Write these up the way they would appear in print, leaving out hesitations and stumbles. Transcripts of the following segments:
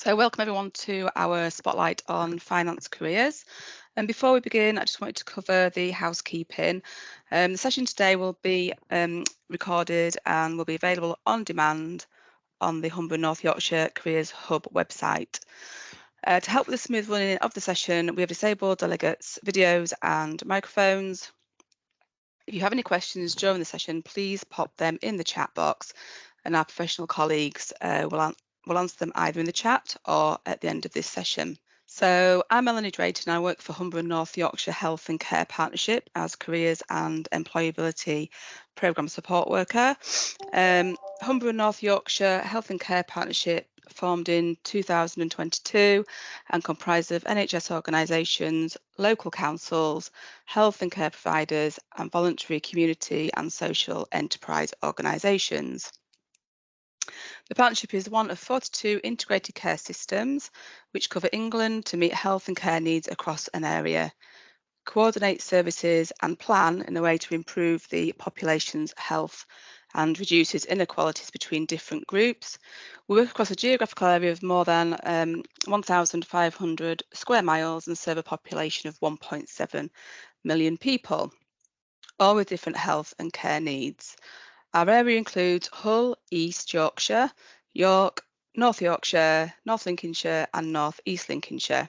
So welcome everyone to our spotlight on finance careers. And before we begin, I just wanted to cover the housekeeping. The session today will be recorded and will be available on demand on the Humber North Yorkshire Careers Hub website. To help with the smooth running of the session, we have disabled delegates' videos and microphones. If you have any questions during the session, please pop them in the chat box and our professional colleagues will answer them either in the chat or at the end of this session. So I'm Melanie Drayton. I work for Humber and North Yorkshire Health and Care Partnership as Careers and Employability Programme Support Worker. Humber and North Yorkshire Health and Care Partnership formed in 2022 and comprised of NHS organisations, local councils, health and care providers and voluntary community and social enterprise organisations. The partnership is one of 42 integrated care systems which cover England to meet health and care needs across an area, coordinate services and plan in a way to improve the population's health and reduces inequalities between different groups. We work across a geographical area of more than 1,500 square miles and serve a population of 1.7 million people, all with different health and care needs. Our area includes Hull, East Yorkshire, York, North Yorkshire, North Lincolnshire and North East Lincolnshire.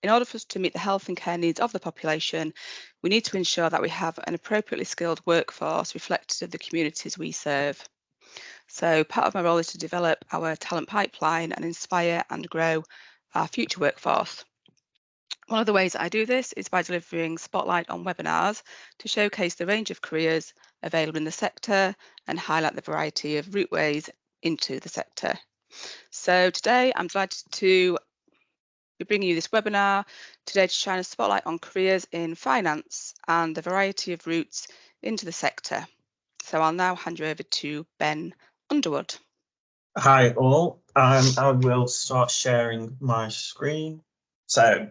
In order for us to meet the health and care needs of the population, we need to ensure that we have an appropriately skilled workforce reflective of the communities we serve. So part of my role is to develop our talent pipeline and inspire and grow our future workforce. One of the ways that I do this is by delivering spotlight on webinars to showcase the range of careers available in the sector and highlight the variety of routeways into the sector. So today I'm delighted to be bringing you this webinar today to shine a spotlight on careers in finance and the variety of routes into the sector. So I'll now hand you over to Ben Underwood. Hi all, I will start sharing my screen. So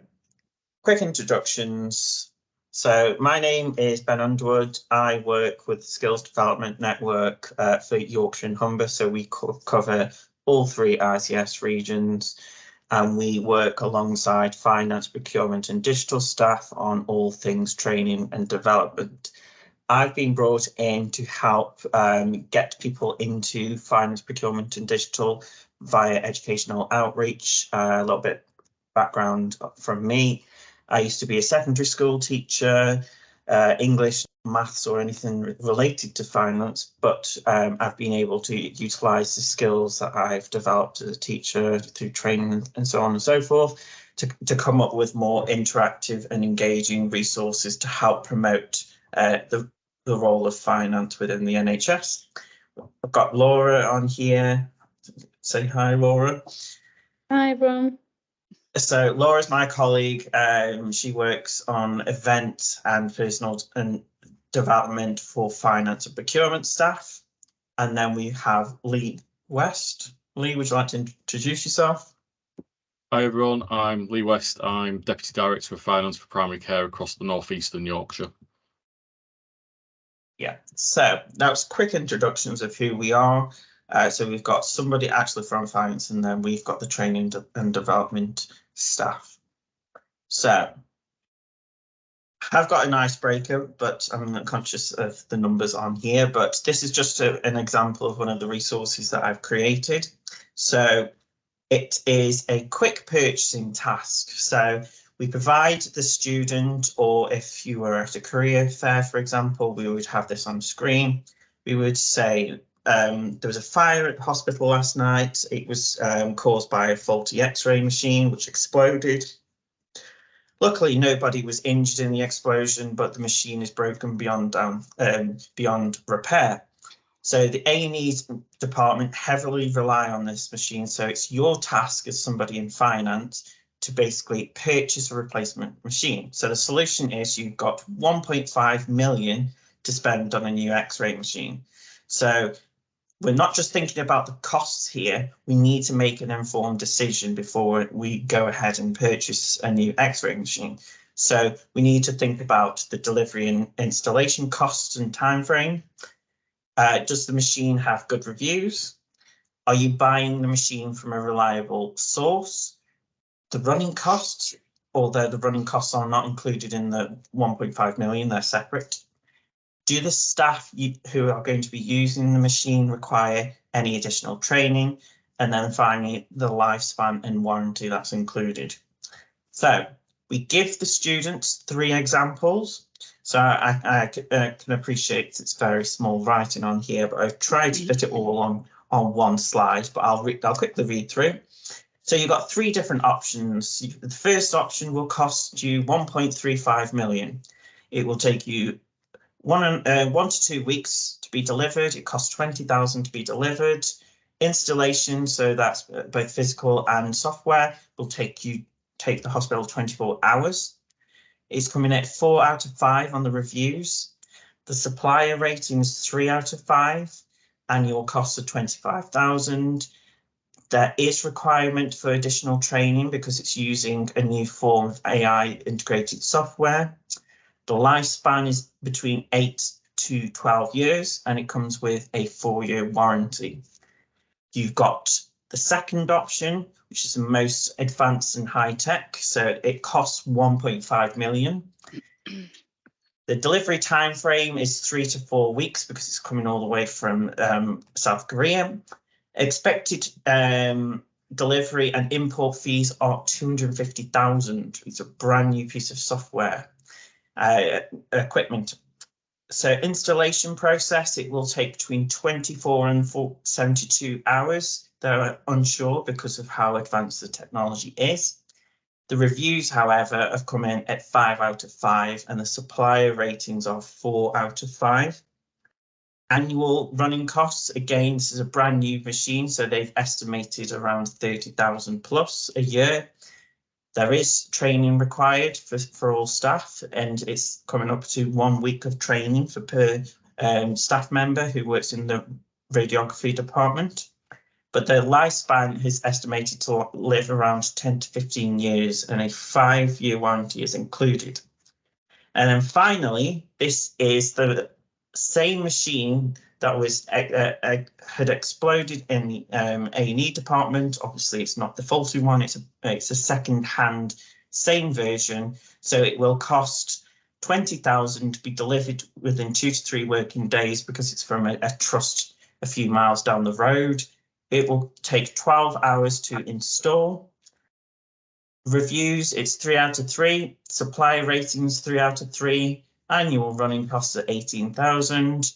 quick introductions. So my name is Ben Underwood. I work with the Skills Development Network for Yorkshire and Humber. So we cover all three ICS regions and we work alongside finance, procurement and digital staff on all things training and development. I've been brought in to help get people into finance, procurement and digital via educational outreach. A little bit background from me. I used to be a secondary school teacher, English, maths or anything related to finance, but I've been able to utilise the skills that I've developed as a teacher through training and so on and so forth to come up with more interactive and engaging resources to help promote the role of finance within the NHS. I've got Laura on here. Say hi, Laura. Hi, everyone. So Laura's my colleague. She works on events and personal and development for finance and procurement staff. And then we have Lee West. Lee, would you like to introduce yourself? Hi everyone, I'm Lee West. I'm Deputy Director of Finance for Primary Care across the North Eastern Yorkshire. Yeah, so that's quick introductions of who we are. So we've got somebody actually from finance and then we've got the training and development staff. So I've got an icebreaker, but I'm not conscious of the numbers on here, but this is just an example of one of the resources that I've created. So it is a quick purchasing task. So we provide the student, or if you were at a career fair, for example, we would have this on screen. We would say there was a fire at the hospital last night. It was caused by a faulty X-ray machine which exploded. Luckily, nobody was injured in the explosion, but the machine is broken beyond repair. So the A&E's department heavily rely on this machine. So it's your task as somebody in finance to basically purchase a replacement machine. So the solution is you've got 1.5 million to spend on a new X-ray machine. So we're not just thinking about the costs here, we need to make an informed decision before we go ahead and purchase a new X-ray machine. So we need to think about the delivery and installation costs and time frame. Does the machine have good reviews? Are you buying the machine from a reliable source? The running costs, although the running costs are not included in the 1.5 million, they're separate. Do the staff who are going to be using the machine require any additional training? And then finally, the lifespan and warranty that's included. So we give the students 3 examples. So I can appreciate it's very small writing on here, but I've tried to fit it all on one slide, but I'll quickly read through. So you've got 3 different options. The first option will cost you 1.35 million. It will take you 1 to 2 weeks to be delivered. It costs 20,000 to be delivered. Installation, so that's both physical and software, will take the hospital 24 hours. It's coming at 4 out of 5 on the reviews. The supplier rating is 3 out of 5. Annual costs of 25,000. There is requirement for additional training because it's using a new form of AI integrated software. The lifespan is between 8 to 12 years, and it comes with a 4-year warranty. You've got the second option, which is the most advanced and high tech. So it costs 1.5 million. The delivery time frame is 3 to 4 weeks because it's coming all the way from South Korea. Expected delivery and import fees are 250,000. It's a brand new piece of software equipment. So installation process, it will take between 24 and 72 hours. They're unsure because of how advanced the technology is. The reviews, however, have come in at 5 out of 5, and the supplier ratings are 4 out of 5. Annual running costs, again, this is a brand new machine, so they've estimated around 30,000 plus a year. There is training required for all staff, and it's coming up to 1 week of training for per staff member who works in the radiography department. But the lifespan is estimated to live around 10 to 15 years, and a 5-year warranty is included. And then finally, this is the same machine that was had exploded in the A&E department. Obviously, it's not the faulty one. It's a second-hand same version. So it will cost 20,000 to be delivered within 2 to 3 working days because it's from a trust a few miles down the road. It will take 12 hours to install. Reviews, it's 3 out of 3. Supplier ratings, 3 out of 3. Annual running costs are 18,000.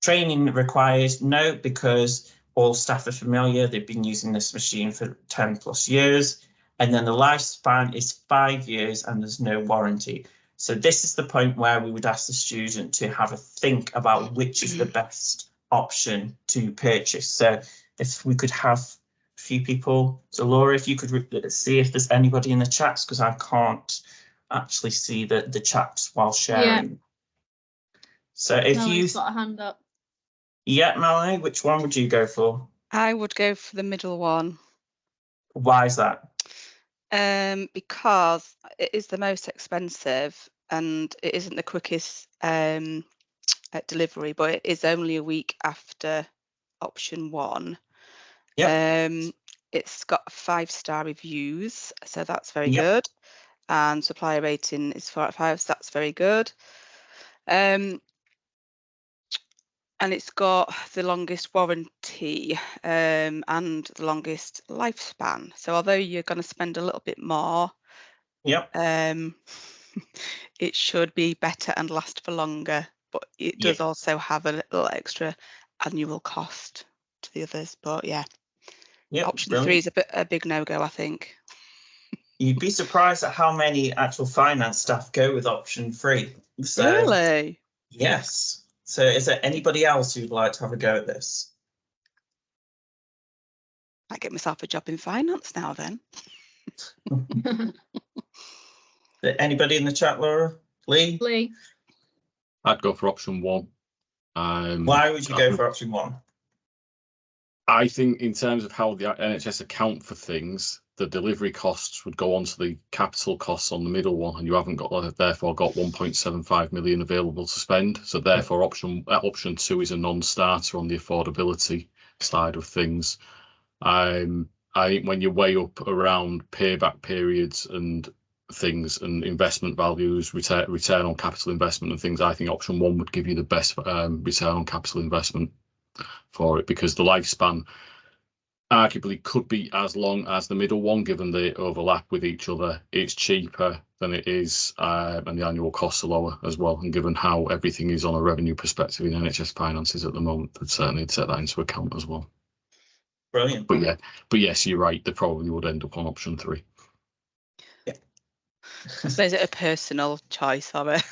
Training required, no, because all staff are familiar. They've been using this machine for 10 plus years. And then the lifespan is 5 years and there's no warranty. So this is the point where we would ask the student to have a think about which is the best option to purchase. So if we could have a few people, so Laura, if you could see if there's anybody in the chats, because I can't actually see the chats while sharing. Yeah. So if Melanie's got a hand up. Yeah, Melanie, which one would you go for? I would go for the middle one. Why is that? Because it is the most expensive and it isn't the quickest at delivery, but it is only a week after option 1. Yep. It's got 5-star reviews, so that's very good. And supplier rating is 4 out of 5, so that's very good. And it's got the longest warranty and the longest lifespan. So although you're going to spend a little bit more, it should be better and last for longer. But it does also have a little extra annual cost to the others. But option 3 is a big no-go, I think. You'd be surprised at how many actual finance staff go with option 3. So, really? Yes. So is there anybody else who'd like to have a go at this? I get myself a job in finance now then. Anybody in the chat, Laura? Lee? I'd go for option 1. Why would you go for option 1? I think in terms of how the NHS account for things, the delivery costs would go on to the capital costs on the middle one, and you haven't therefore got 1.75 million available to spend. So therefore option 2 is a non-starter on the affordability side of things. I think when you weigh up around payback periods and things and investment values, return on capital investment and things, I think option 1 would give you the best return on capital investment for it, because the lifespan arguably could be as long as the middle one, given they overlap with each other. It's cheaper than it is, and the annual costs are lower as well. And given how everything is on a revenue perspective in NHS finances at the moment, I'd certainly take that into account as well. Brilliant. But yes, you're right. They probably would end up on option 3. Yeah. I suppose it's a personal choice of it.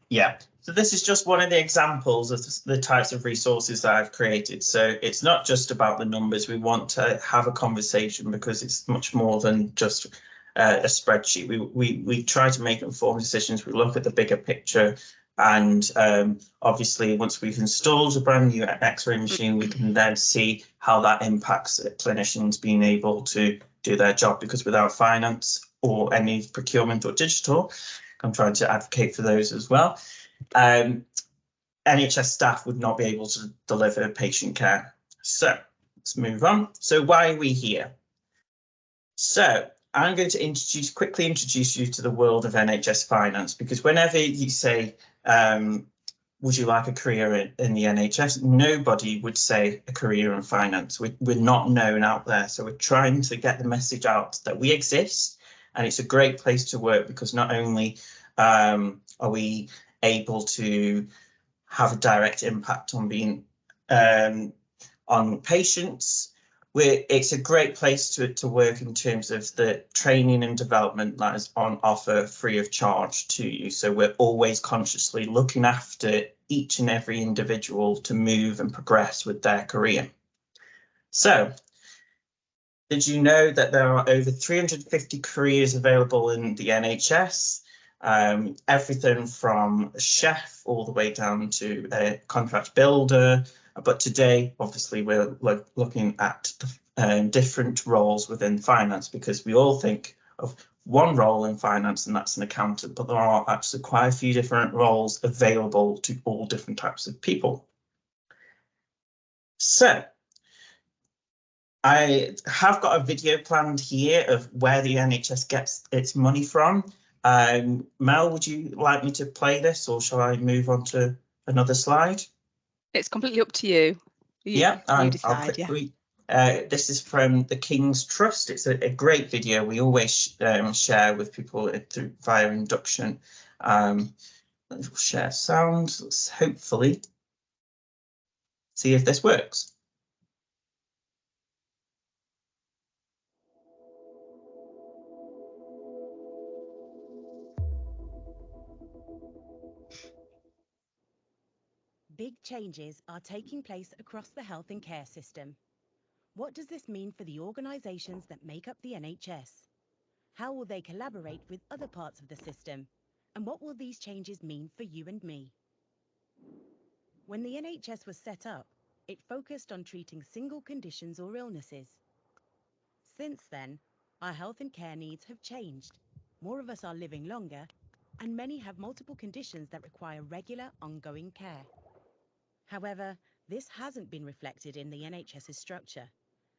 Yeah. So this is just one of the examples of the types of resources that I've created. So it's not just about the numbers. We want to have a conversation because it's much more than just a spreadsheet. We try to make informed decisions. We look at the bigger picture. And obviously, once we've installed a brand new X-ray machine, we can then see how that impacts clinicians being able to do their job, because without finance or any procurement or digital, I'm trying to advocate for those as well, NHS staff would not be able to deliver patient care. So let's move on. So why are we here? So I'm going to quickly introduce you to the world of NHS finance, because whenever you say, would you like a career in the NHS? Nobody would say a career in finance. We're not known out there. So we're trying to get the message out that we exist, and it's a great place to work, because not only are we able to have a direct impact on being on patients, it's a great place to work in terms of the training and development that is on offer free of charge to you. So we're always consciously looking after each and every individual to move and progress with their career. So did you know that there are over 350 careers available in the NHS? Everything from a chef all the way down to a contract builder. But today, obviously, we're looking at different roles within finance, because we all think of one role in finance, and that's an accountant, but there are actually quite a few different roles available to all different types of people. So I have got a video planned here of where the NHS gets its money from. Mel, would you like me to play this, or shall I move on to another slide? It's completely up to you. You decide. I'll quickly. This is from the King's Trust. It's a great video. We always share with people via induction. Let's share sound. Let's hopefully see if this works. Big changes are taking place across the health and care system. What does this mean for the organisations that make up the NHS? How will they collaborate with other parts of the system? And what will these changes mean for you and me? When the NHS was set up, it focused on treating single conditions or illnesses. Since then, our health and care needs have changed. More of us are living longer, and many have multiple conditions that require regular, ongoing care. However, this hasn't been reflected in the NHS's structure,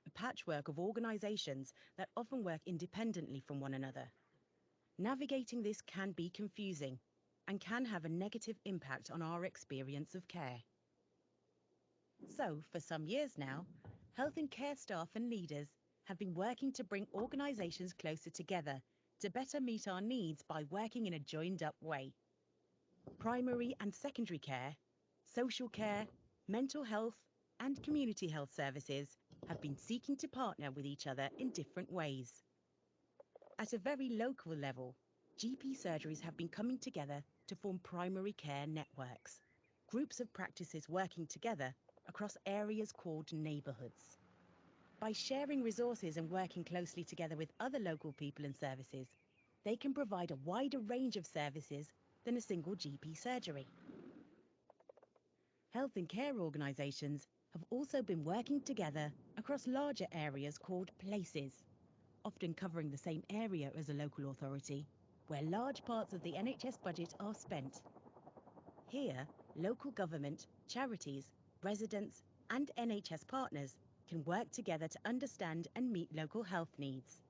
a patchwork of organisations that often work independently from one another. Navigating this can be confusing and can have a negative impact on our experience of care. So, for some years now, health and care staff and leaders have been working to bring organisations closer together to better meet our needs by working in a joined-up way. Primary and secondary care, social care, mental health and community health services have been seeking to partner with each other in different ways. At a very local level, GP surgeries have been coming together to form primary care networks, groups of practices working together across areas called neighbourhoods. By sharing resources and working closely together with other local people and services, they can provide a wider range of services than a single GP surgery. Health and care organisations have also been working together across larger areas called places, often covering the same area as a local authority, where large parts of the NHS budget are spent. Here, local government, charities, residents and NHS partners can work together to understand and meet local health needs.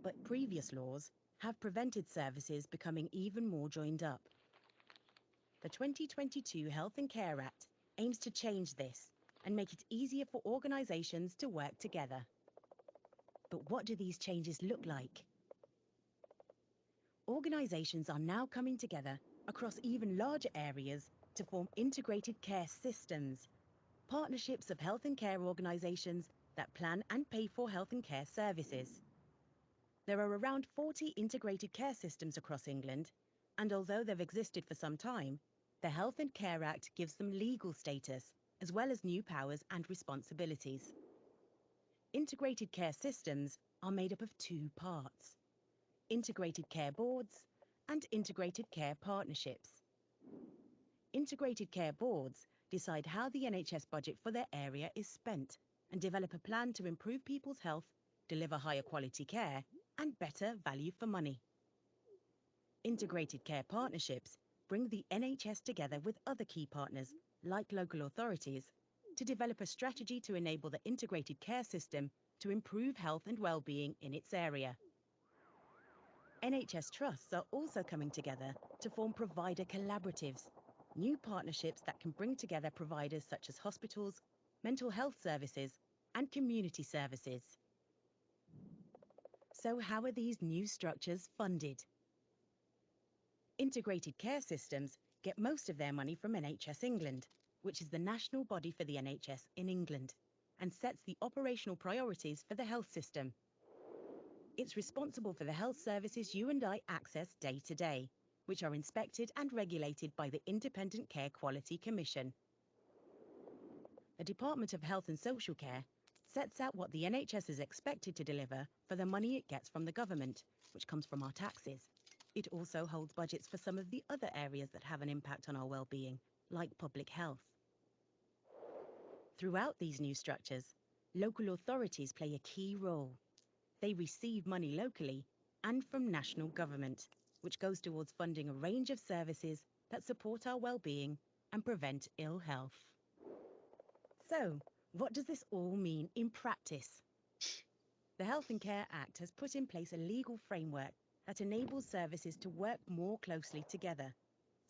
But previous laws have prevented services becoming even more joined up. The 2022 Health and Care Act aims to change this and make it easier for organisations to work together. But what do these changes look like? Organisations are now coming together across even larger areas to form integrated care systems, partnerships of health and care organisations that plan and pay for health and care services. There are around 40 integrated care systems across England, and although they've existed for some time, the Health and Care Act gives them legal status, as well as new powers and responsibilities. Integrated care systems are made up of two parts: integrated care boards and integrated care partnerships. Integrated care boards decide how the NHS budget for their area is spent and develop a plan to improve people's health, deliver higher quality care, and better value for money. Integrated care partnerships bring the NHS together with other key partners, like local authorities, to develop a strategy to enable the integrated care system to improve health and well-being in its area. NHS trusts are also coming together to form provider collaboratives, new partnerships that can bring together providers such as hospitals, mental health services, and community services. So how are these new structures funded? Integrated care systems get most of their money from NHS England, which is the national body for the NHS in England, and sets the operational priorities for the health system. It's responsible for the health services you and I access day to day, which are inspected and regulated by the Independent Care Quality Commission. The Department of Health and Social Care sets out what the NHS is expected to deliver for the money it gets from the government, which comes from our taxes. It also holds budgets for some of the other areas that have an impact on our well-being, like public health. Throughout these new structures, local authorities play a key role. They receive money locally and from national government, which goes towards funding a range of services that support our well-being and prevent ill health. So, what does this all mean in practice? The Health and Care Act has put in place a legal framework that enables services to work more closely together,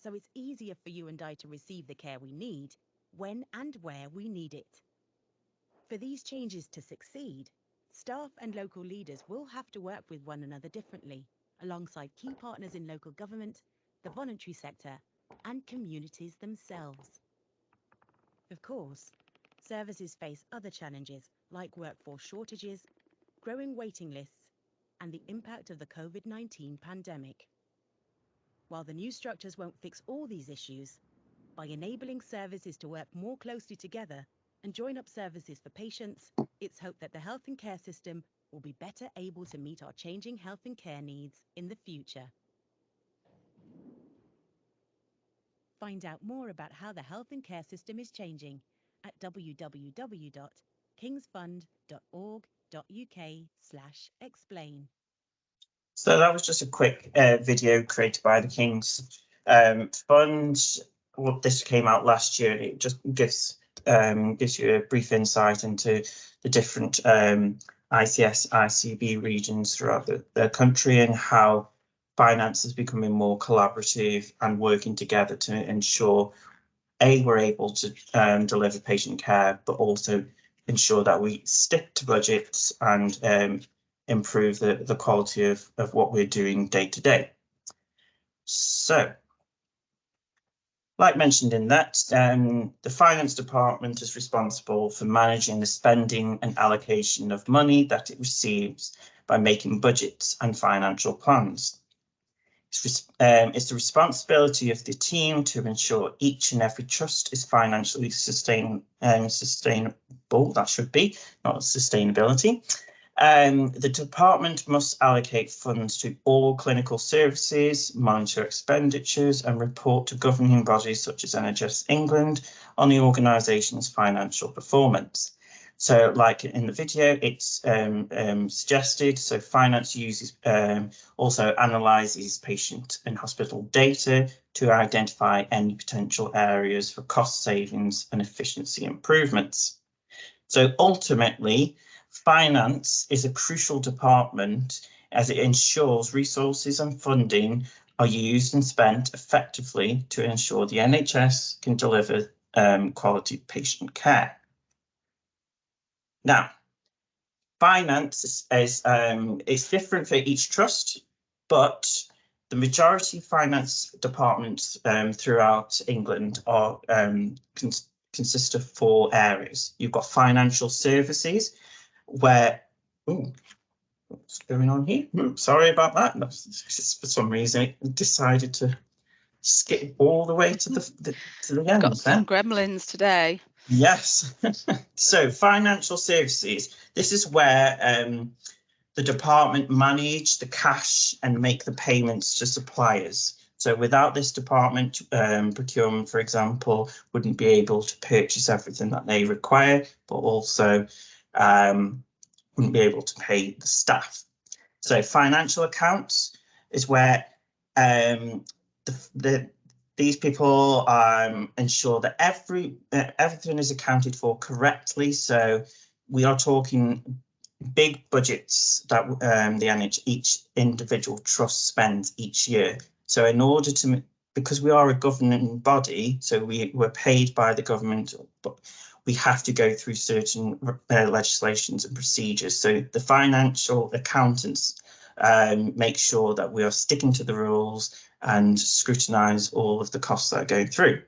so it's easier for you and I to receive the care we need, when and where we need it. For these changes to succeed, staff and local leaders will have to work with one another differently, alongside key partners in local government, the voluntary sector, and communities themselves. Of course, services face other challenges like workforce shortages, growing waiting lists, and the impact of the COVID-19 pandemic. While the new structures won't fix all these issues, by enabling services to work more closely together and join up services for patients, it's hoped that the health and care system will be better able to meet our changing health and care needs in the future. Find out more about how the health and care system is changing at www.kingsfund.org.uk/explain. So that was just a quick video created by the King's Fund. Well, this came out last year. It just gives you a brief insight into the different ICS, ICB regions throughout the country and how finance is becoming more collaborative and working together to ensure we're able to deliver patient care, but also ensure that we stick to budgets and improve the quality of what we're doing day to day. So, like mentioned in that, the finance department is responsible for managing the spending and allocation of money that it receives by making budgets and financial plans. It's the responsibility of the team to ensure each and every trust is financially sustainable. That should be, not sustainability. The department must allocate funds to all clinical services, monitor expenditures, and report to governing bodies such as NHS England on the organisation's financial performance. So like in the video, it's suggested. So finance uses also analyzes patient and hospital data to identify any potential areas for cost savings and efficiency improvements. So ultimately, finance is a crucial department as it ensures resources and funding are used and spent effectively to ensure the NHS can deliver quality patient care. Now, finance is different for each trust, but the majority finance departments throughout England are consist of 4 areas. You've got financial services, where what's going on here? Sorry about that. For some reason, it decided to skip all the way to the end. Got some gremlins today. Yes. So financial services, this is where the department manage the cash and make the payments to suppliers. So without this department, procurement, for example, wouldn't be able to purchase everything that they require, but also wouldn't be able to pay the staff. So financial accounts is where these people ensure that everything is accounted for correctly. So we are talking big budgets that each individual trust spends each year. So in order to, because we are a governing body, so we're paid by the government, but we have to go through certain legislations and procedures. So the financial accountants make sure that we are sticking to the rules and scrutinise all of the costs that are going through.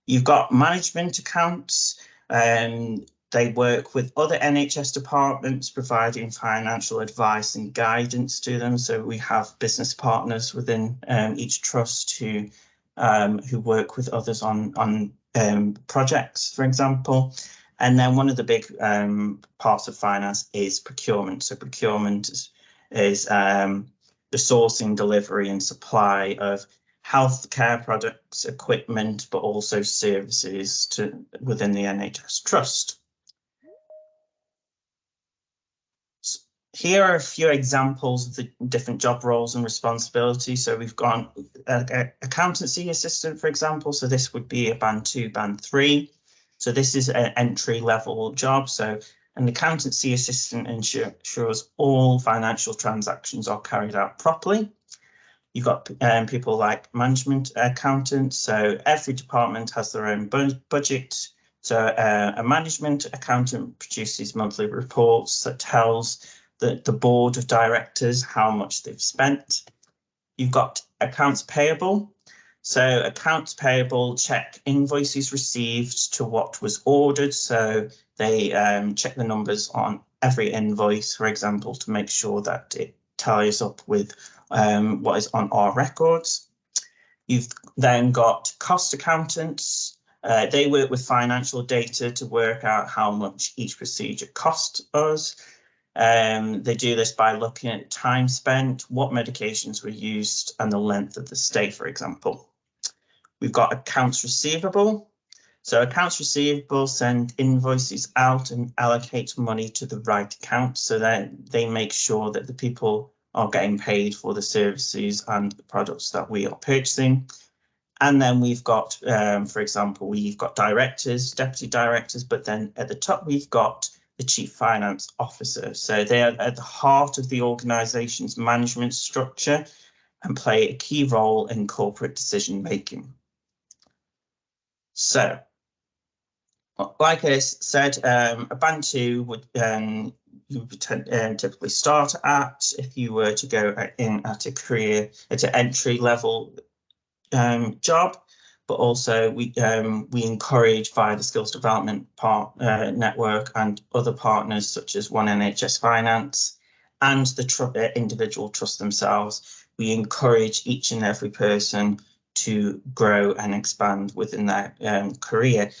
You've got management accounts, and they work with other NHS departments, providing financial advice and guidance to them. So we have business partners within each trust who work with others on projects, for example. And then one of the big parts of finance is procurement. So procurement is the sourcing, delivery and supply of healthcare products, equipment, but also services within the NHS Trust. Here are a few examples of the different job roles and responsibilities. So we've got accountancy assistant, for example. So this would be a band 2, band 3. So this is an entry level job. So an accountancy assistant ensures all financial transactions are carried out properly. You've got people like management accountants. So every department has their own budget. So a management accountant produces monthly reports that tells the board of directors how much they've spent. You've got accounts payable. So accounts payable check invoices received to what was ordered. So they check the numbers on every invoice, for example, to make sure that it ties up with what is on our records. You've then got cost accountants. They work with financial data to work out how much each procedure cost us. They do this by looking at time spent, what medications were used, and the length of the stay, for example. We've got accounts receivable. So accounts receivable send invoices out and allocate money to the right account, so that they make sure that the people are getting paid for the services and the products that we are purchasing. And then we've got, for example, we've got directors, deputy directors, but then at the top we've got the chief finance officer. So they are at the heart of the organisation's management structure and play a key role in corporate decision making. So, like I said, a band 2 would you would typically start at if you were to go in at an entry level job, but also we encourage via the skills development network and other partners such as One NHS Finance and the individual trust themselves. We encourage each and every person to grow and expand within their career.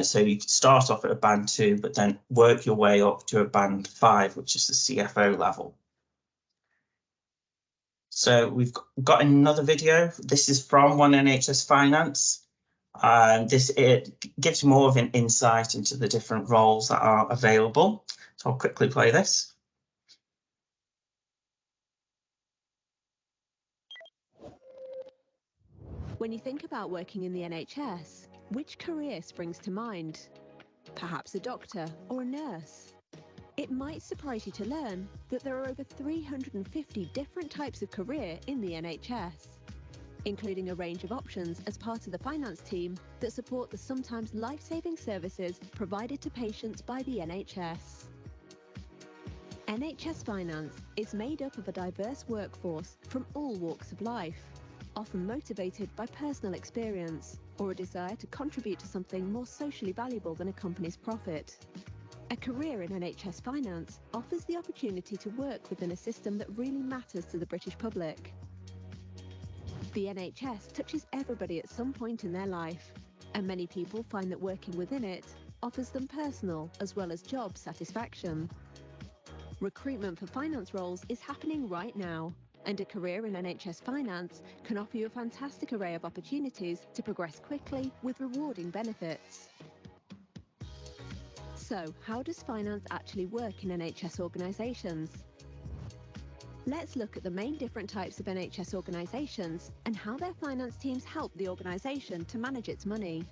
So you could start off at a band 2, but then work your way up to a band 5, which is the CFO level. So we've got another video. This is from One NHS Finance. It gives more of an insight into the different roles that are available. So I'll quickly play this. When you think about working in the NHS, which career springs to mind? Perhaps a doctor or a nurse? It might surprise you to learn that there are over 350 different types of career in the NHS, including a range of options as part of the finance team that support the sometimes life-saving services provided to patients by the NHS. NHS Finance is made up of a diverse workforce from all walks of life, often motivated by personal experience or a desire to contribute to something more socially valuable than a company's profit. A career in NHS Finance offers the opportunity to work within a system that really matters to the British public. The NHS touches everybody at some point in their life, and many people find that working within it offers them personal as well as job satisfaction. Recruitment for finance roles is happening right now, and a career in NHS Finance can offer you a fantastic array of opportunities to progress quickly with rewarding benefits. So, how does finance actually work in NHS organisations? Let's look at the main different types of NHS organisations and how their finance teams help the organisation to manage its money.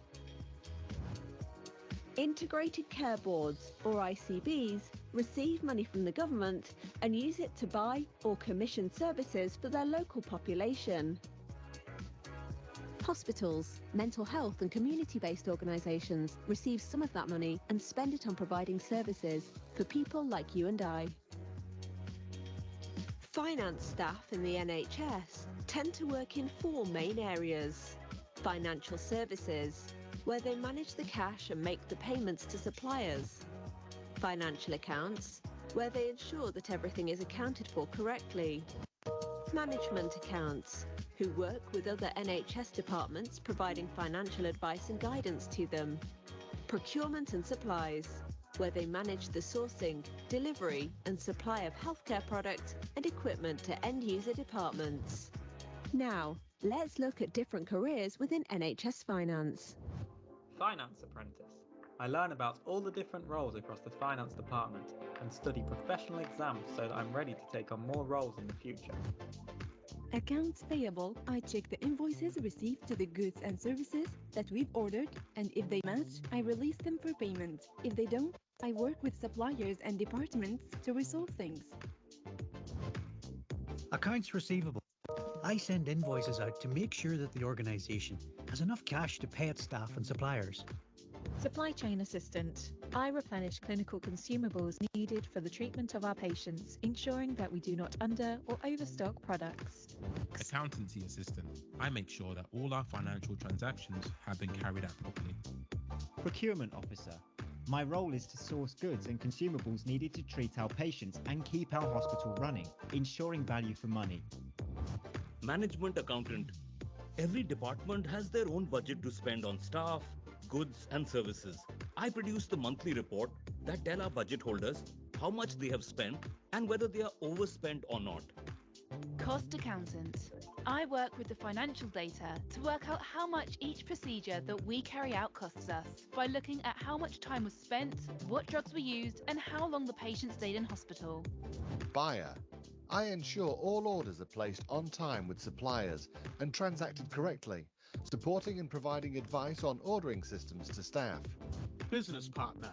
Integrated Care Boards, or ICBs, receive money from the government and use it to buy or commission services for their local population. Hospitals, mental health and community-based organisations receive some of that money and spend it on providing services for people like you and I. Finance staff in the NHS tend to work in four main areas. Financial services, where they manage the cash and make the payments to suppliers. Financial accounts, where they ensure that everything is accounted for correctly. Management accounts, who work with other NHS departments providing financial advice and guidance to them. Procurement and supplies, where they manage the sourcing, delivery and supply of healthcare products and equipment to end-user departments. Now, let's look at different careers within NHS Finance. Finance apprentice. I learn about all the different roles across the finance department and study professional exams so that I'm ready to take on more roles in the future. Accounts payable, I check the invoices received to the goods and services that we've ordered, and if they match, I release them for payment. If they don't, I work with suppliers and departments to resolve things. Accounts receivable. I send invoices out to make sure that the organisation has enough cash to pay its staff and suppliers. Supply chain assistant. I replenish clinical consumables needed for the treatment of our patients, ensuring that we do not under or overstock products. Accountancy assistant. I make sure that all our financial transactions have been carried out properly. Procurement officer. My role is to source goods and consumables needed to treat our patients and keep our hospital running, ensuring value for money. Management accountant. Every department has their own budget to spend on staff, goods and services. I produce the monthly report that tell our budget holders how much they have spent and whether they are overspent or not. Cost accountant. I work with the financial data to work out how much each procedure that we carry out costs us by looking at how much time was spent, what drugs were used, and how long the patient stayed in hospital. Buyer. I ensure all orders are placed on time with suppliers and transacted correctly, supporting and providing advice on ordering systems to staff. Business partner.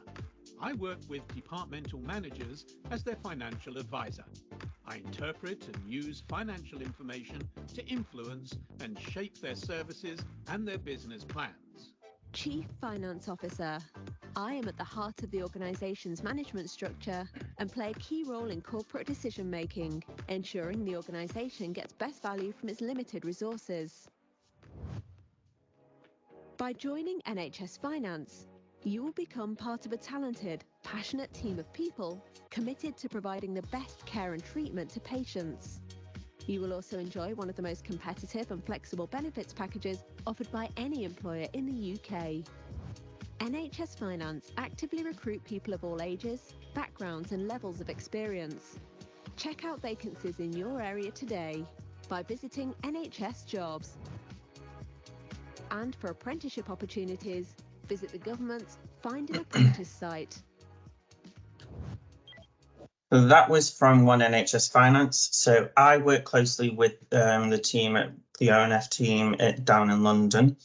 I work with departmental managers as their financial advisor. I interpret and use financial information to influence and shape their services and their business plans. Chief Finance Officer. I am at the heart of the organisation's management structure and play a key role in corporate decision making, ensuring the organisation gets best value from its limited resources. By joining NHS Finance, you will become part of a talented, passionate team of people committed to providing the best care and treatment to patients. You will also enjoy one of the most competitive and flexible benefits packages offered by any employer in the UK. NHS Finance actively recruit people of all ages, backgrounds and levels of experience. Check out vacancies in your area today by visiting NHS Jobs. And for apprenticeship opportunities, visit the government's Find an Apprentice site. So that was from One NHS Finance. So I work closely with the team at the ONF team down in London.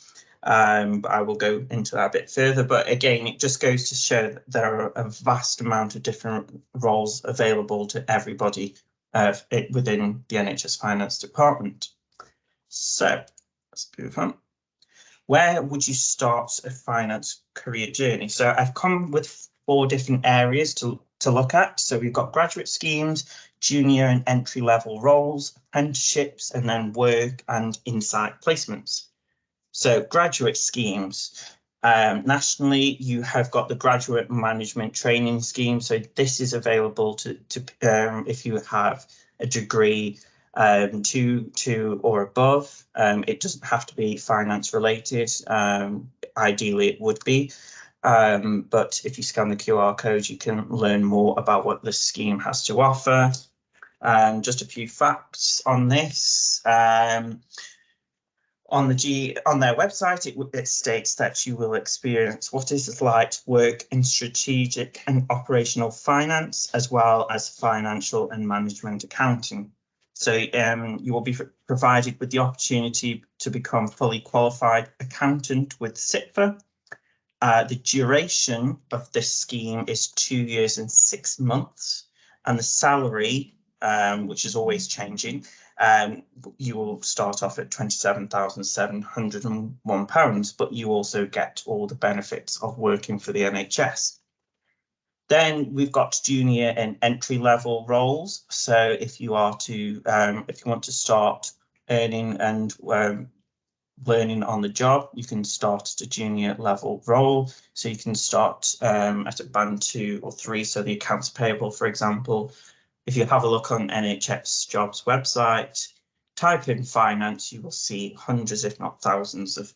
But I will go into that a bit further. But again, it just goes to show that there are a vast amount of different roles available to everybody within the NHS Finance Department. So let's move on. Where would you start a finance career journey? So I've come with 4 different areas to look at. So we've got graduate schemes, junior and entry level roles, apprenticeships, and then work and insight placements. So graduate schemes. Nationally, you have got the Graduate Management Training Scheme. So this is available to if you have a degree 2 or above. It doesn't have to be finance related. Ideally, it would be. But if you scan the QR code, you can learn more about what the scheme has to offer. Just a few facts on this. On their website, it states that you will experience what is like to work in strategic and operational finance, as well as financial and management accounting. So you will be provided with the opportunity to become fully qualified accountant with SITFA. The duration of this scheme is 2 years and 6 months, and the salary, which is always changing, you will start off at £27,701, but you also get all the benefits of working for the NHS. Then we've got junior and entry level roles. So if you are to, if you want to start earning and learning on the job, you can start at a junior level role. So you can start at a band 2 or 3. So the accounts payable, for example. If you have a look on NHS Jobs website, type in finance, you will see hundreds, if not thousands, of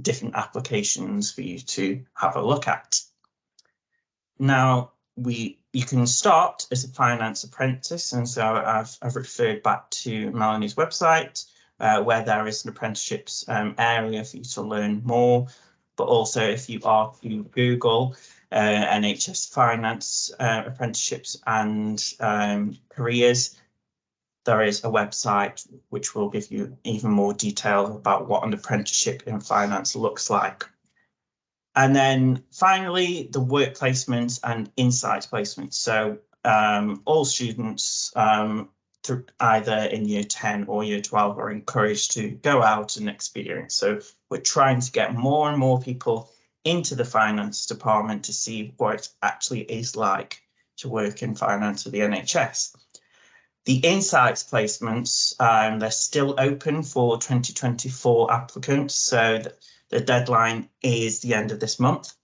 different applications for you to have a look at. Now, you can start as a finance apprentice, and so I've referred back to Melanie's website, where there is an apprenticeships area for you to learn more. But also, if you are to Google NHS Finance apprenticeships and careers, there is a website which will give you even more detail about what an apprenticeship in finance looks like. And then finally, the work placements and insight placements. So all students either in year 10 or year 12 are encouraged to go out and experience. So we're trying to get more and more people into the finance department to see what it actually is like to work in finance at the NHS. The insights placements, they're still open for 2024 applicants. So the deadline is the end of this month.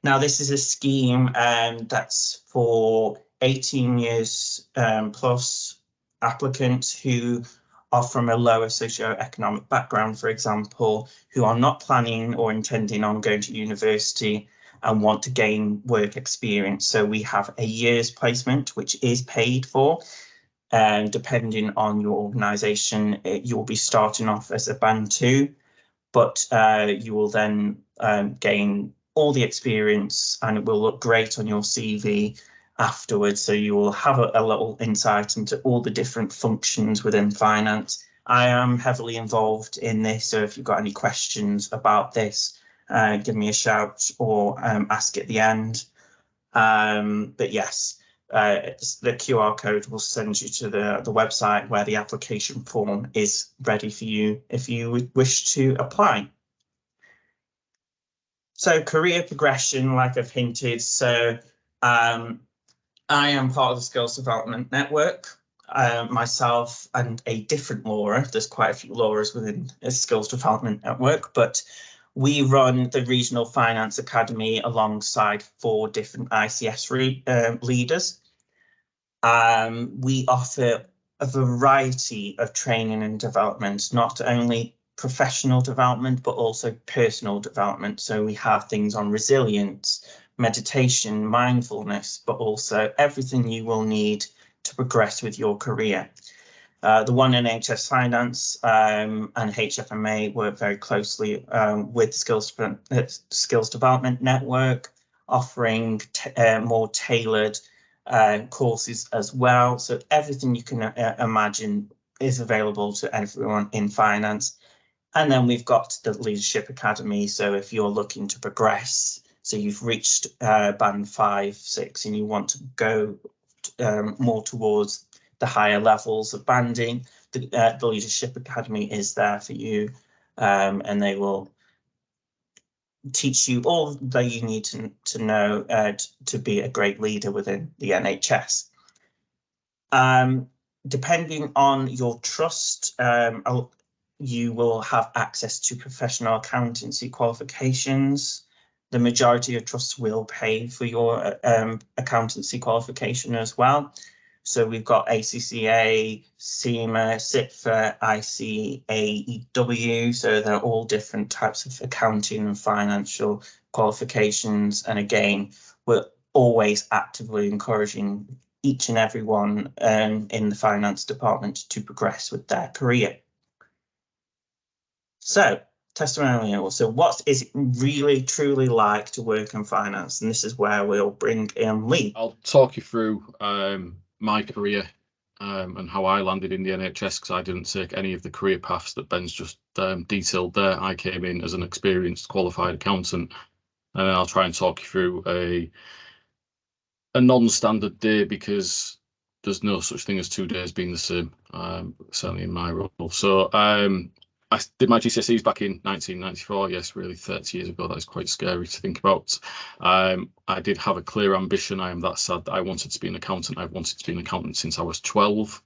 Now, this is a scheme that's for 18 years plus applicants who are from a lower socioeconomic background, for example, who are not planning or intending on going to university and want to gain work experience. So we have a year's placement, which is paid for. And depending on your organisation, you'll be starting off as a band 2, but you will then gain all the experience and it will look great on your CV afterwards. So you will have a little insight into all the different functions within finance. I am heavily involved in this, so if you've got any questions about this, give me a shout or ask at the end. But yes, the QR code will send you to the website where the application form is ready for you if you wish to apply. So career progression, like I've hinted, so I am part of the Skills Development Network. Myself and a different Laura, there's quite a few Lauras within the Skills Development Network, but we run the Regional Finance Academy alongside 4 different ICS leaders. We offer a variety of training and development, not only professional development, but also personal development. So we have things on resilience, meditation, mindfulness, but also everything you will need to progress with your career. The One NHS Finance and HFMA work very closely with Skills Development Network, offering more tailored courses as well. So everything you can imagine is available to everyone in finance. And then we've got the Leadership Academy. So if you're looking to progress, so you've reached band 5, 6, and you want to go more towards the higher levels of banding, the Leadership Academy is there for you, and they will teach you all that you need to know to be a great leader within the NHS. Depending on your trust, you will have access to professional accountancy qualifications. The majority of trusts will pay for your accountancy qualification as well. So we've got ACCA, CIMA, CIPFA, ICAEW. So they're all different types of accounting and financial qualifications. And again, we're always actively encouraging each and everyone in the finance department to progress with their career. So, testimonial. So what is it really truly like to work in finance? And this is where we'll bring in Lee. I'll talk you through my career and how I landed in the NHS, because I didn't take any of the career paths that Ben's just detailed there. I came in as an experienced qualified accountant, and then I'll try and talk you through a non-standard day, because there's no such thing as 2 days being the same, certainly in my role. So I did my GCSEs back in 1994. Yes, really 30 years ago. That is quite scary to think about. I did have a clear ambition. I am that sad that I wanted to be an accountant. I've wanted to be an accountant since I was 12.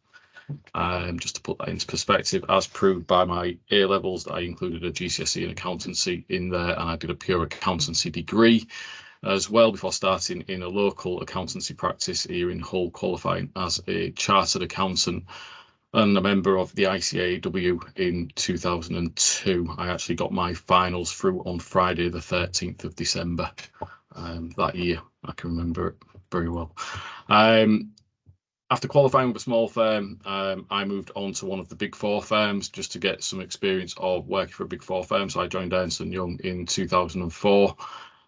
Just to put that into perspective, as proved by my A levels, that I included a GCSE in accountancy in there, and I did a pure accountancy degree as well before starting in a local accountancy practice here in Hull, qualifying as a chartered accountant and a member of the ICAEW in 2002. I actually got my finals through on Friday, the 13th of December that year. I can remember it very well. After qualifying with a small firm, I moved on to one of the Big Four firms just to get some experience of working for a Big Four firm. So I joined Ernst & Young in 2004.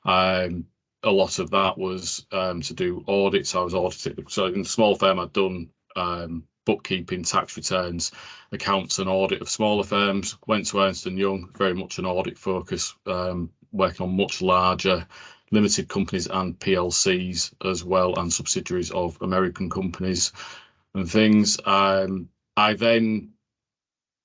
A lot of that was to do audits. I was audited. So in the small firm, I'd done bookkeeping, tax returns, accounts and audit of smaller firms. Went to Ernst & Young, very much an audit focus, working on much larger limited companies and PLCs as well, and subsidiaries of American companies and things. I then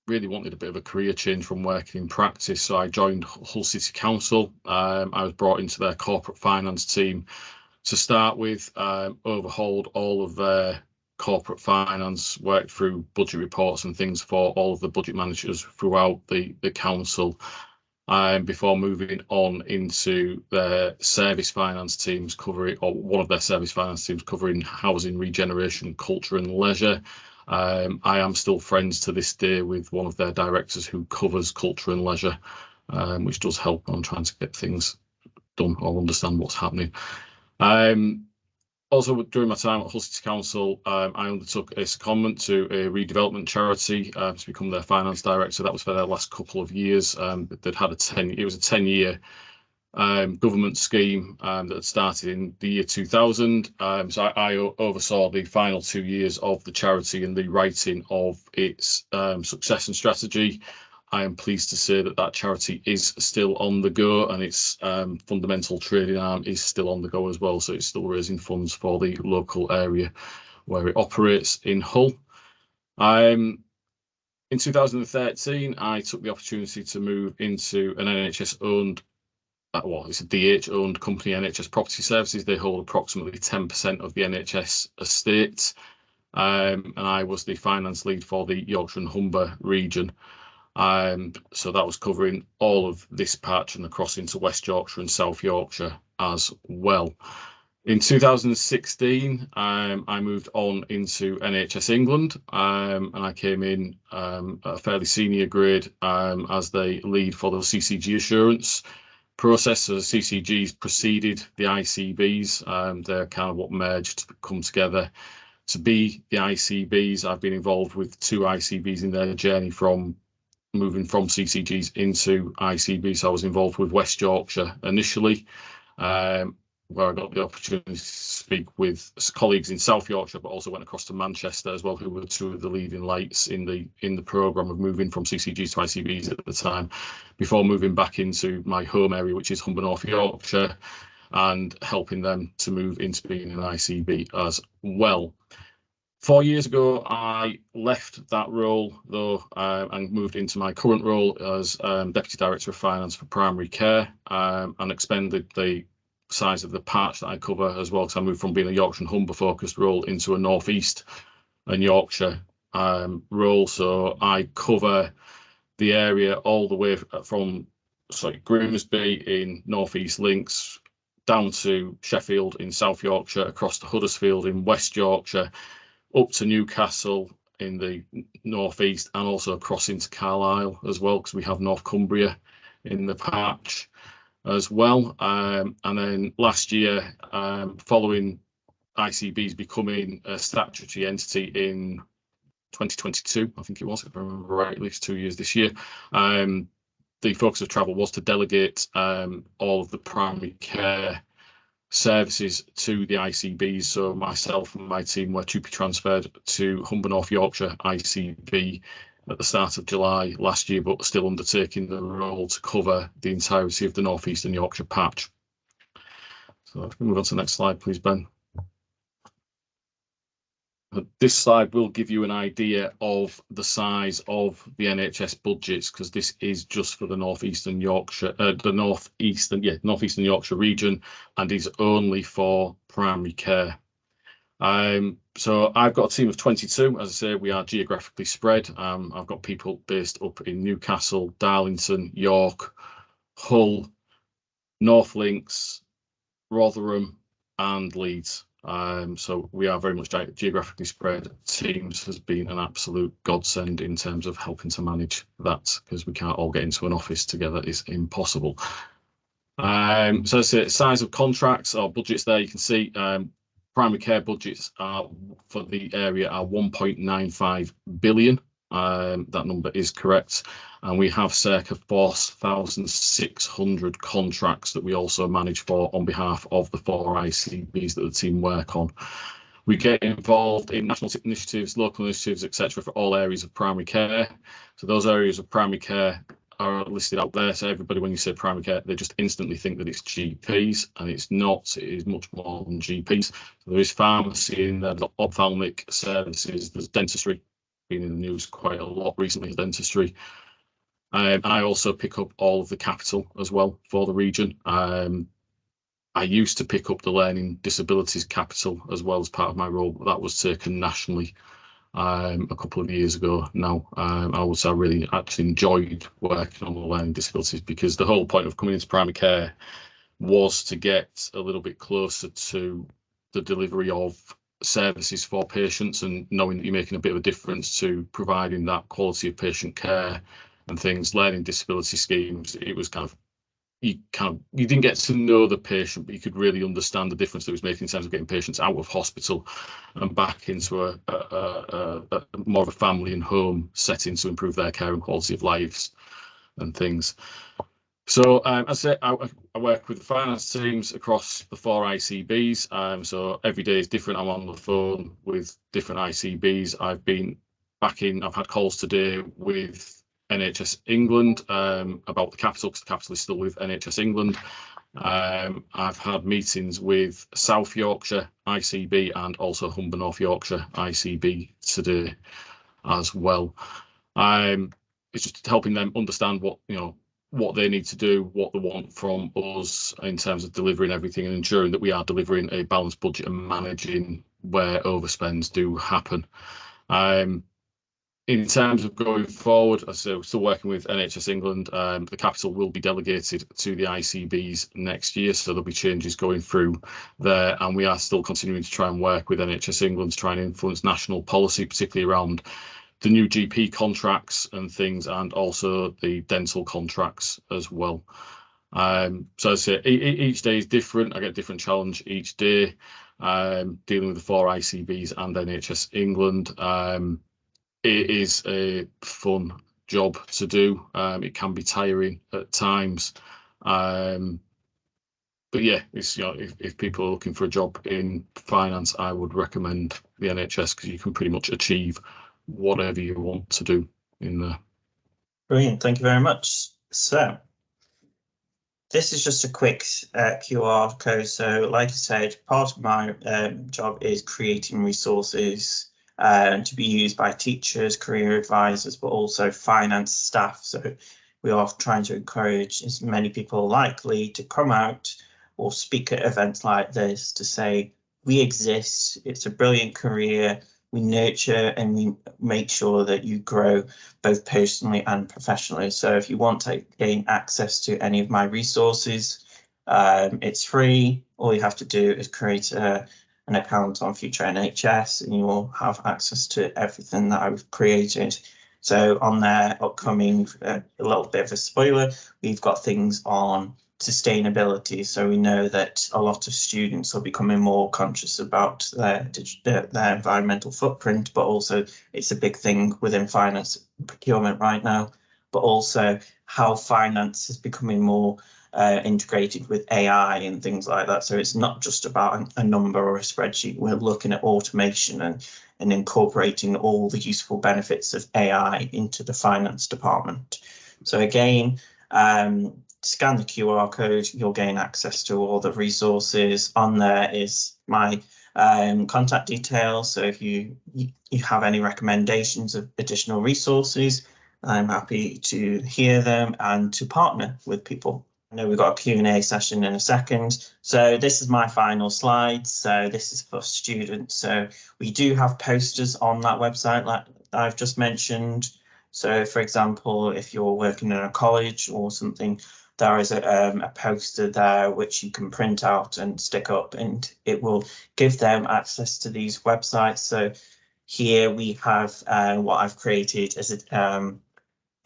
really wanted a bit of a career change from working in practice, so I joined Hull City Council. I was brought into their corporate finance team to start with, overhauled all of their corporate finance, worked through budget reports and things for all of the budget managers throughout the council, before moving on into their service finance teams, covering, or one of their service finance teams covering housing, regeneration, culture and leisure. I am still friends to this day with one of their directors who covers culture and leisure, which does help on trying to get things done or understand what's happening. Also, during my time at Hull City Council, I undertook a secondment to a redevelopment charity to become their finance director. That was for their last couple of years. They'd had it was a 10-year government scheme that had started in the year 2000. So I oversaw the final 2 years of the charity and the writing of its success and strategy. I am pleased to say that that charity is still on the go, and its fundamental trading arm is still on the go as well. So it's still raising funds for the local area where it operates in Hull. In 2013, I took the opportunity to move into an NHS-owned, well, it's a DH-owned company, NHS Property Services. They hold approximately 10% of the NHS estate, and I was the finance lead for the Yorkshire and Humber region. So that was covering all of this patch and across into West Yorkshire and South Yorkshire as well. In 2016, I moved on into NHS England, and I came in at a fairly senior grade as the lead for the CCG assurance process. So the CCGs preceded the ICBs. They're kind of what merged to come together to be the ICBs. I've been involved with 2 ICBs in their journey from moving from CCGs into ICB. So I was involved with West Yorkshire initially, where I got the opportunity to speak with colleagues in South Yorkshire, but also went across to Manchester as well, who were 2 of the leading lights in the programme of moving from CCGs to ICBs at the time, before moving back into my home area, which is Humber North Yorkshire, and helping them to move into being an ICB as well. 4 years ago, I left that role though, and moved into my current role as Deputy Director of Finance for Primary Care, and expanded the size of the patch that I cover as well, because I moved from being a Yorkshire and Humber focused role into a North East and Yorkshire role. So I cover the area all the way from Grimsby in North East Links, down to Sheffield in South Yorkshire, across to Huddersfield in West Yorkshire, up to Newcastle in the North East, and also across into Carlisle as well, because we have North Cumbria in the patch as well. And then last year, following ICBs becoming a statutory entity in 2022, I think it was, if I remember right, at least 2 years this year, the focus of travel was to delegate all of the primary care services to the ICBs. So myself and my team were to be transferred to Humber North Yorkshire ICB at the start of July last year, but still undertaking the role to cover the entirety of the North Eastern Yorkshire patch. So if we move on to the next slide, please, Ben. This slide will give you an idea of the size of the NHS budgets, because this is just for the Northeastern Yorkshire, Northeastern Yorkshire region, and is only for primary care. So I've got a team of 22. As I say, we are geographically spread. I've got people based up in Newcastle, Darlington, York, Hull, North Links, Rotherham, and Leeds. So we are very much geographically spread. Teams has been an absolute godsend in terms of helping to manage that, because we can't all get into an office together. It's impossible. So it's the size of contracts or budgets there. You can see primary care budgets are for the area are 1.95 billion. That number is correct, and we have circa 4,600 contracts that we also manage for on behalf of the 4 ICBs that the team work on. We get involved in national initiatives, local initiatives, etc., for all areas of primary care. So those areas of primary care are listed out there. So everybody, when you say primary care, they just instantly think that it's GPs, and it's not. It is much more than GPs. So there is pharmacy in there, there's ophthalmic services, there's dentistry. Been in the news quite a lot recently, dentistry. And I also pick up all of the capital as well for the region. I used to pick up the learning disabilities capital as well as part of my role, but that was taken nationally a couple of years ago now. I would say I really actually enjoyed working on the learning disabilities, because the whole point of coming into primary care was to get a little bit closer to the delivery of services for patients, and knowing that you're making a bit of a difference to providing that quality of patient care and things. Learning disability schemes, it was you didn't get to know the patient, but you could really understand the difference that it was making in terms of getting patients out of hospital and back into a more of a family and home setting to improve their care and quality of lives and things. So as I say, I work with the finance teams across the 4 ICBs. So every day is different. I'm on the phone with different ICBs. I've had calls today with NHS England about the capital, because the capital is still with NHS England. I've had meetings with South Yorkshire ICB and also Humber North Yorkshire ICB today as well. It's just helping them understand what they need to do, what they want from us in terms of delivering everything, and ensuring that we are delivering a balanced budget and managing where overspends do happen. In terms of going forward, as I say, we're still working with NHS England. The capital will be delegated to the ICBs next year, so there'll be changes going through there, and we are still continuing to try and work with NHS England to try and influence national policy, particularly around the new GP contracts and things, and also the dental contracts as well. So as I say, each day is different. I get a different challenge each day. dealing with the 4 ICBs and NHS England. It is a fun job to do. It can be tiring at times. But yeah, it's, you know, if people are looking for a job in finance, I would recommend the NHS because you can pretty much achieve whatever you want to do in there. Brilliant, thank you very much. So this is just a quick QR code. So like I said, part of my job is creating resources to be used by teachers, career advisors, but also finance staff. So we are trying to encourage as many people likely to come out or speak at events like this to say, we exist, it's a brilliant career, we nurture and we make sure that you grow both personally and professionally. So if you want to gain access to any of my resources, it's free. All you have to do is create an account on Future NHS and you will have access to everything that I've created. So on there, upcoming, a little bit of a spoiler, we've got things on sustainability. So we know that a lot of students are becoming more conscious about their environmental footprint, but also it's a big thing within finance procurement right now, but also how finance is becoming more integrated with AI and things like that. So it's not just about a number or a spreadsheet. We're looking at automation and incorporating all the useful benefits of AI into the finance department. So again, scan the QR code, you'll gain access to all the resources. On there is my contact details. So if you have any recommendations of additional resources, I'm happy to hear them and to partner with people. I know we've got a Q&A session in a second. So this is my final slide. So this is for students. So we do have posters on that website like I've just mentioned. So for example, if you're working in a college or something, there is a poster there which you can print out and stick up, and it will give them access to these websites. So here we have what I've created as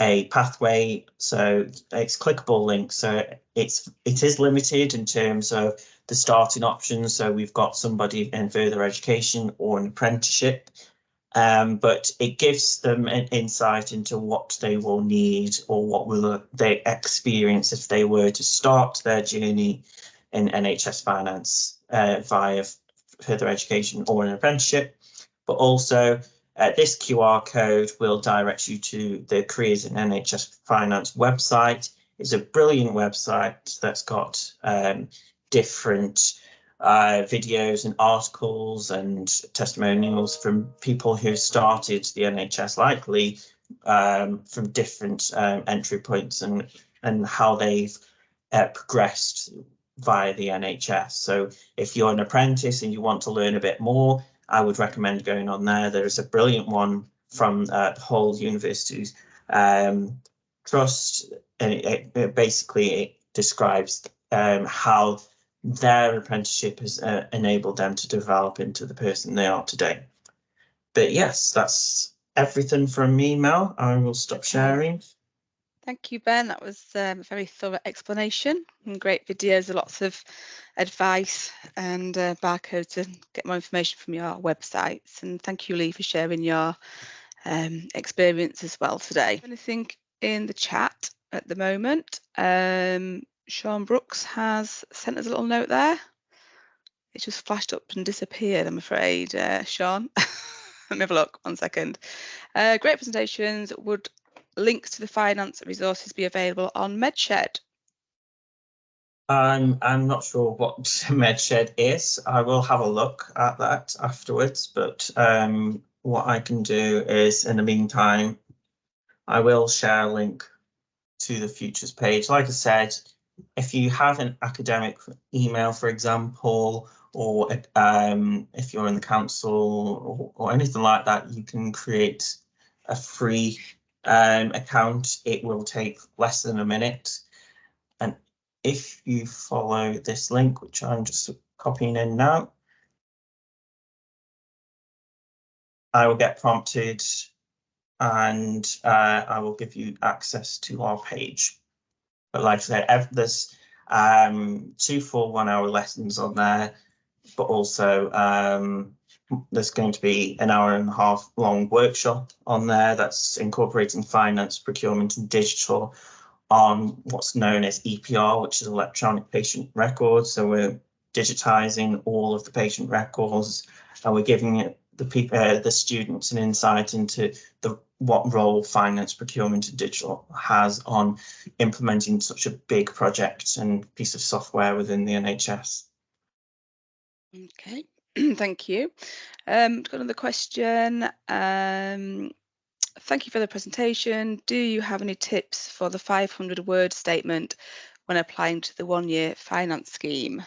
a pathway. So it's clickable links. So it is limited in terms of the starting options. So we've got somebody in further education or an apprenticeship. But it gives them an insight into what they will need or what will they experience if they were to start their journey in NHS finance via further education or an apprenticeship. But also this QR code will direct you to the Careers in NHS Finance website. It's a brilliant website that's got different videos and articles and testimonials from people who started the NHS, likely from different entry points and how they've progressed via the NHS. So if you're an apprentice and you want to learn a bit more, I would recommend going on there. There's a brilliant one from Hull University's Trust, and it basically describes how their apprenticeship has enabled them to develop into the person they are today. But yes, that's everything from me, Mel. I will stop sharing. Thank you, Ben. That was a very thorough explanation and great videos, lots of advice and barcodes to get more information from your websites. And thank you, Lee, for sharing your experience as well today. Anything in the chat at the moment? Sean Brooks has sent us a little note there. It just flashed up and disappeared, I'm afraid, Sean. Let me have a look, 1 second. Great presentations. Would links to the finance resources be available on MedShed? I'm not sure what MedShed is. I will have a look at that afterwards, but what I can do is, in the meantime, I will share a link to the Futures page. Like I said, if you have an academic email, for example, or if you're in the council or anything like that, you can create a free account. It will take less than a minute. And if you follow this link, which I'm just copying in now, I will get prompted and I will give you access to our page. But like I said, there's 2 full 1 hour lessons on there. but also there's going to be an 1.5 hour long workshop on there that's incorporating finance, procurement and digital on what's known as EPR, which is electronic patient records. So we're digitizing all of the patient records, and we're giving it the students an insight into what role finance, procurement and digital has on implementing such a big project and piece of software within the NHS. Okay, thank you. Got another question. Thank you for the presentation. Do you have any tips for the 500-word statement when applying to the 1-year finance scheme?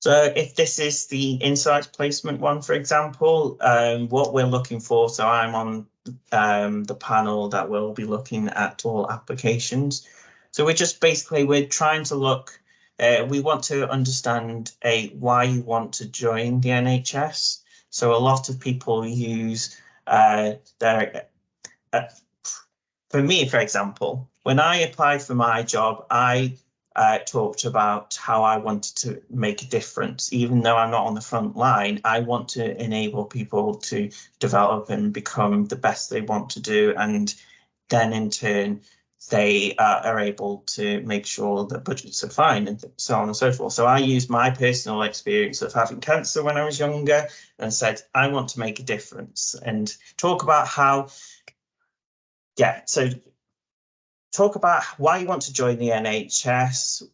So if this is the insights placement one, for example, what we're looking for, so I'm on the panel that will be looking at all applications. So we're trying to look, we want to understand why you want to join the NHS. So a lot of people use for me, for example, when I applied for my job, I talked about how I wanted to make a difference. Even though I'm not on the front line, I want to enable people to develop and become the best they want to do, and then in turn they are able to make sure that budgets are fine and so on and so forth. So I used my personal experience of having cancer when I was younger and said, I want to make a difference, and talk about how, talk about why you want to join the NHS,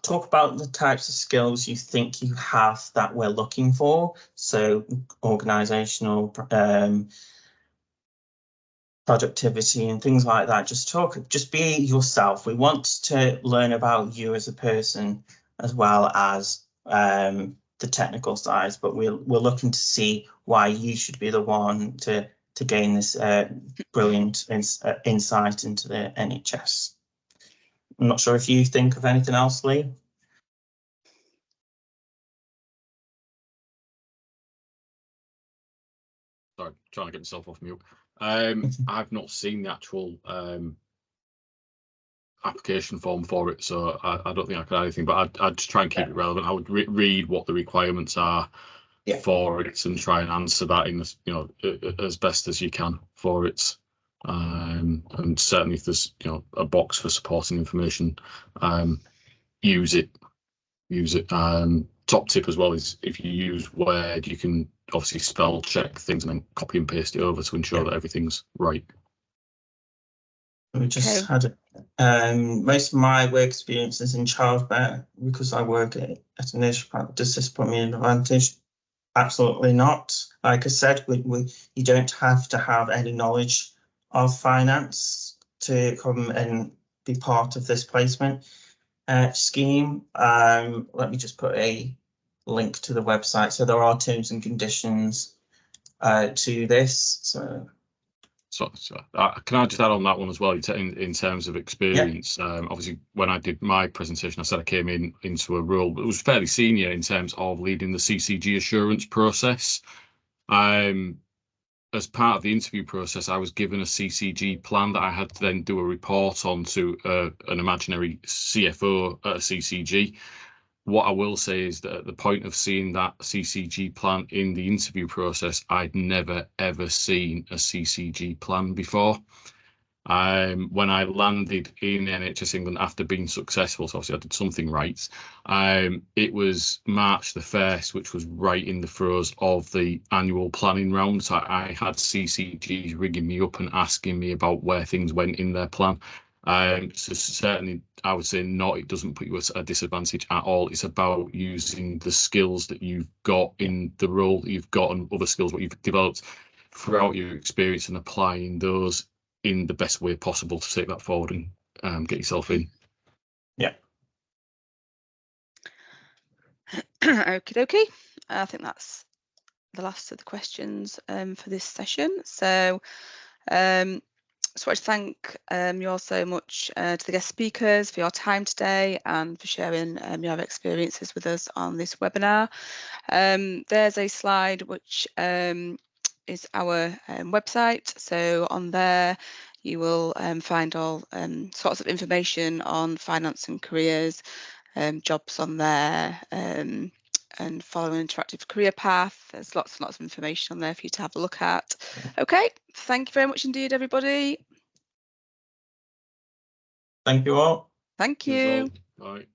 talk about the types of skills you think you have that we're looking for, so organisational productivity and things like that. Just be yourself. We want to learn about you as a person as well as the technical sides, but we're looking to see why you should be the one to gain this brilliant insight into the NHS. I'm not sure if you think of anything else, Lee. Sorry, trying to get myself off mute. I've not seen the actual application form for it, so I don't think I could add anything, but I'd just try and keep it relevant. I would read what the requirements are for it and try and answer that in as best as you can for it. And certainly if there's a box for supporting information, use it. Top tip as well is if you use Word, you can obviously spell check things and then copy and paste it over to ensure that everything's right. We just had most of my work experiences in childcare because I work at a nursery practice. Does this put me in an advantage? Absolutely not. Like I said, you don't have to have any knowledge of finance to come and be part of this placement scheme. Let me just put a link to the website. So there are terms and conditions to this. So can I just add on that one as well in terms of experience? Obviously, when I did my presentation, I said I came into a role, but it was fairly senior in terms of leading the CCG assurance process. As part of the interview process, I was given a CCG plan that I had to then do a report on to an imaginary CFO at a CCG. What I will say is that at the point of seeing that CCG plan in the interview process, I'd never, ever seen a CCG plan before. When I landed in NHS England after being successful, so obviously I did something right, it was March the 1st, which was right in the throes of the annual planning round. So I had CCGs ringing me up and asking me about where things went in their plan. So certainly I would say it doesn't put you at a disadvantage at all. It's about using the skills that you've got in the role that you've got and other skills what you've developed throughout your experience and applying those in the best way possible to take that forward and get yourself in. Yeah. Okie dokie. I think that's the last of the questions for this session. So just want to thank you all so much to the guest speakers for your time today and for sharing your experiences with us on this webinar. There's a slide which is our website. So on there you will find all sorts of information on finance and careers, jobs on there, and follow an interactive career path. There's lots and lots of information on there for you to have a look at. Okay, thank you very much indeed, everybody. Thank you all. Thank you. Bye.